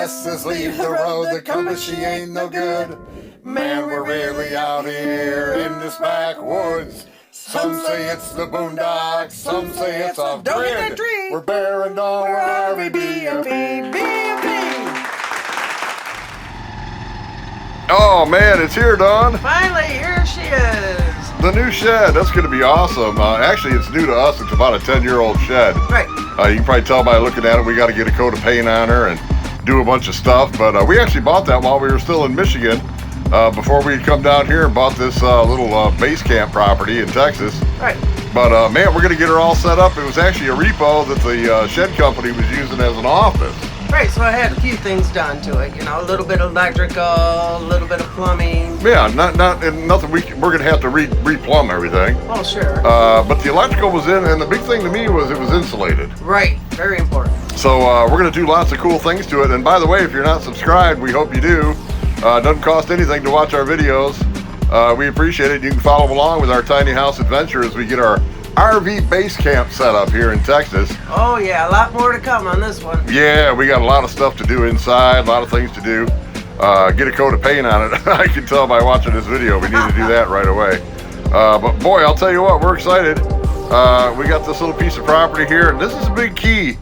says leave the road, the compass she ain't no good. Man, we're really out here in this backwoods. Some say it's the boondocks, some say it's off Don't grid. hit that tree. We're bearing down, we're RVBMP. Oh man, it's here, Dawn. Finally, here she is. The new shed, that's going to be awesome. Actually, it's new to us. It's about a 10-year-old shed. Right. You can probably tell by looking at it, we got to get a coat of paint on her and do a bunch of stuff. But we actually bought that while we were still in Michigan, before we had come down here and bought this little base camp property in Texas. Right. But man, we're going to get her all set up. It was actually a repo that the shed company was using as an office. Right, so I had a few things done to it, a little bit of electrical, a little bit of plumbing. Yeah, nothing. We're gonna have to re-plumb everything. Oh, sure. But the electrical was in, and the big thing to me was it was insulated. Right, very important. So we're gonna do lots of cool things to it. And by the way, if you're not subscribed, we hope you do. It doesn't cost anything to watch our videos. We appreciate it. You can follow along with our tiny house adventure as we get our RV base camp set up here in Texas. Oh yeah, a lot more to come on this one. Yeah, we got a lot of stuff to do inside, a lot of things to do. Get a coat of paint on it. I can tell by watching this video we need to do that right away. But boy, I'll tell you what, we're excited. We got this little piece of property here, and this is a big key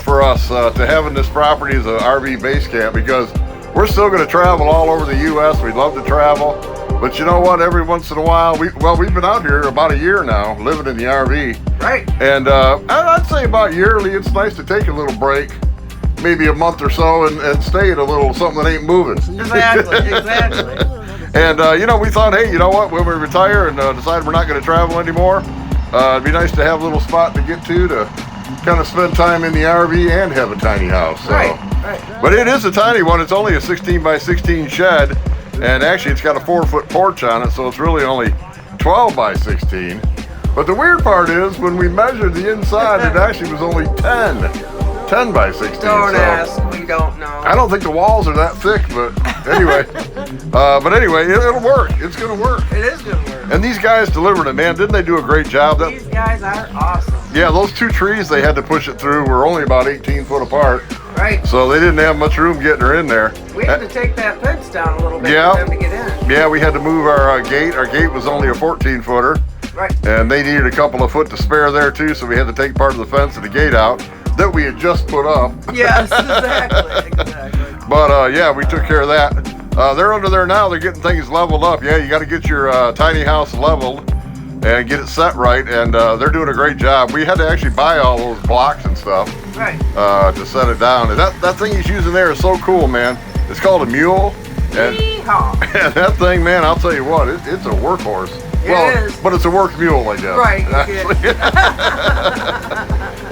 for us to having this property as an RV base camp, because we're still going to travel all over the U.S. We'd love to travel. But you know what? Every once in a while, we've been out here about a year now, living in the RV. Right. And I'd say about yearly, it's nice to take a little break, maybe a month or so, and stay at a little something that ain't moving. Exactly. And we thought, hey, you know what? When we retire and decide we're not going to travel anymore, it'd be nice to have a little spot to get to kind of spend time in the RV and have a tiny house. So. Right. But it is a tiny one. It's only a 16 by 16 shed. And actually, it's got a 4-foot porch on it, so it's really only 12 by 16. But the weird part is, when we measured the inside, it actually was only 10 by 16. Don't ask, we don't know. I don't think the walls are that thick, but anyway. It'll work. It's going to work. It is going to work. And these guys delivered it, man. Didn't they do a great job? These guys are awesome. Yeah, those 2 trees they had to push it through were only about 18 foot apart. Right. So they didn't have much room getting her in there. We had to take that fence down a little bit for them to get in. Yeah, we had to move our gate. Our gate was only a 14-footer. Right. And they needed a couple of foot to spare there too, so we had to take part of the fence and the gate out that we had just put up. Yes, exactly. But we took care of that. They're under there now. They're getting things leveled up. Yeah, you got to get your tiny house leveled and get it set right, and they're doing a great job. We had to actually buy all those blocks and stuff. Right. To set it down. And that thing he's using there is so cool, man. It's called a mule. And that thing, man, I'll tell you what, it's a workhorse. It is. But it's a work mule, I guess. Right.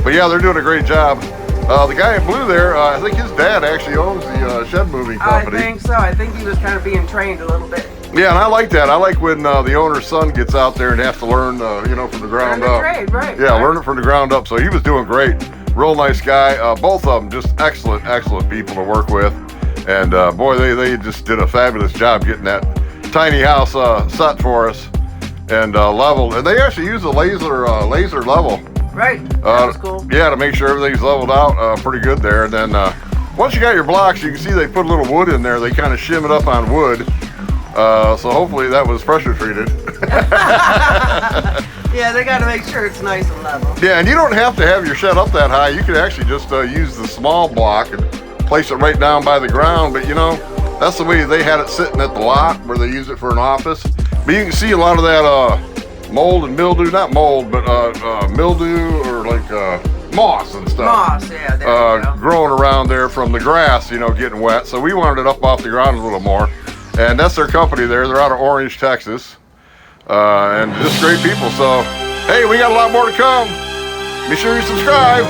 But yeah, they're doing a great job. The guy in blue there, I think his dad actually owns the shed moving company. I think so. I think he was kind of being trained a little bit. Yeah, and I like that. I like when the owner's son gets out there and has to learn, from the ground up. Trade, right. Yeah, learn it from the ground up. So he was doing great. Real nice guy. Both of them just excellent people to work with. And boy, they just did a fabulous job getting that tiny house set for us and leveled. And they actually use a laser level. Right. That was cool. Yeah, to make sure everything's leveled out pretty good there. And then once you got your blocks, you can see they put a little wood in there. They kind of shim it up on wood. So hopefully that was pressure treated. Yeah, they got to make sure it's nice and level. Yeah, and you don't have to have your shed up that high. You could actually just use the small block and place it right down by the ground. But that's the way they had it sitting at the lot where they use it for an office. But you can see a lot of that mold and mildew, not mold, but mildew or like moss and stuff. Moss, yeah, there you go. Growing around there from the grass, getting wet. So we wanted it up off the ground a little more. And that's their company there. They're out of Orange, Texas. And just great people. So, hey, we got a lot more to come. Be sure you subscribe.